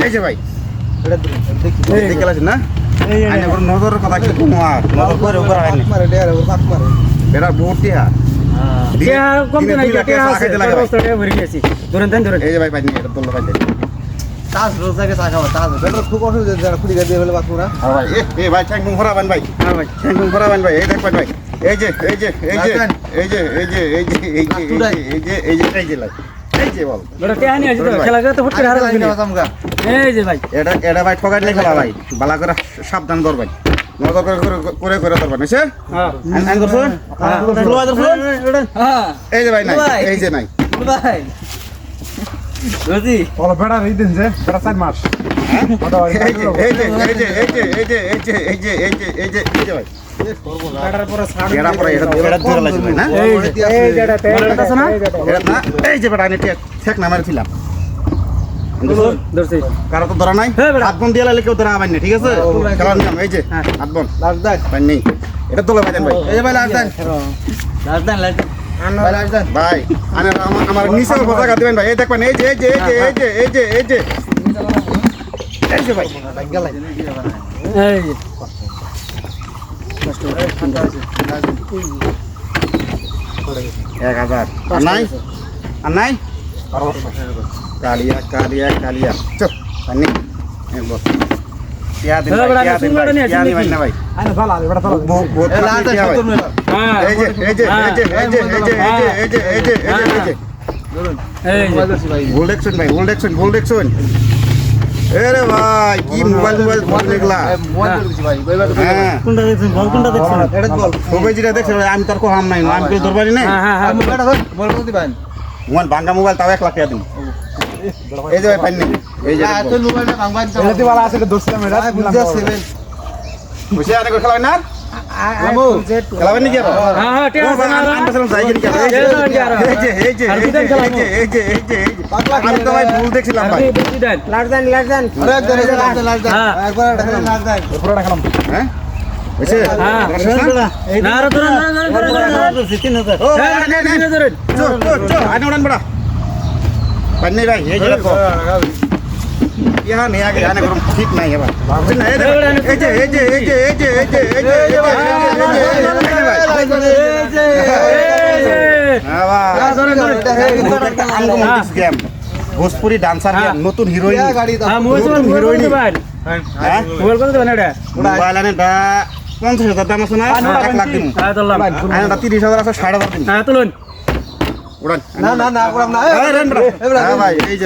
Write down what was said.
এই যে ভাই দেখে আছেন না নজরের কথা কি তোমার নজর করে উপর হয়নি এটা ভর্তি এই যে ভাই পাইনি এটা তোলো পাই তাজ রোজাকে চা খাওয়া তাজ খুব অসুবিধা যারা খুঁড়ি দিয়ে ফেলে বাঁচবো ভাই এ ভাই ঠ্যাং ভরাবেন ভাই ঠ্যাং ভরাবেন ভাই এই দেখবেন ভাই এই যে এটা ভাই ঠকাই নাই খেলা ভাই বালা করে সাবধান করবেন নজর করে ধরবেন বুঝছে এই যে ভাই নাই এই যে নাই ভাই রোজি ওলা বেড়া রেই দিন যে বেড়া 4 মাস এই যে ভাই এটার পরে এটা ধরে লাগবে ভাই না এই যেটা আছে না এটা না এই যে বেটা আমি ঠিক না মারছিলাম ধরছি কারো তো ধরা নাই হাত বন দিয়ে লাগলে কেউ ধরা হবেন না ঠিক আছে খেলার নিয়ম এই যে হাত বন লাস্ট দাগ ভাই নেই এটা তোলে ভাই ভাই এই যে ভাই লাস্ট দাগ ভাই আমার নিচে কথা কাট দিবেন ভাই এই দেখবেন এই যে ভাই এই 1000 আর নাই কালিয়া চল পানি বস ইয়া দিন ভাই আরে ভালো আরে বেড়া ভালো ভুল দেখছেন আরে ভাই কি মোবাইল ফোন দেখলা কোনটা দেখছেন এটা বল সবাই যেটা দেখছেন আমি তার কোহাম নাই আমি কল দরবারি নাই এটা বল দিবেন মোবাইল ভাঙা মোবাইল তাও 1 লাখ টাকা দিন এই যে ভাই পাইনি এই যে তো মোবাইলটা ভাঙবান এটা দিবালা আছে দোস্তাম এটা বুঝছেন বুঝে আরে খেলা না আমু খেলাবেন নাকি হ্যাঁ ঠিক আছে না আমি তো যাই কি এই যে আমি তো ভাই ভুল দেখছিলাম ভাই লাট দেন আরে একবার লাট দেন পুরোটা খেলাম হ্যাঁ বুঝছে না রে ধরে ও চো আনি উড়ান বড়া পানি ভাই এই যে দেখো ইহা নেই আগে আনে গরম ঠিক নাই এবার বুঝছেন না এই যে ভোজপুরি ডান্সার নতুন হিরোইন মোবাইল আনে 50,000 দাম আছে না 1 লাখ দিন 30,000 আছে 5,500 দিন তুলুন উড়ান না উড়ান না ভাই এই যে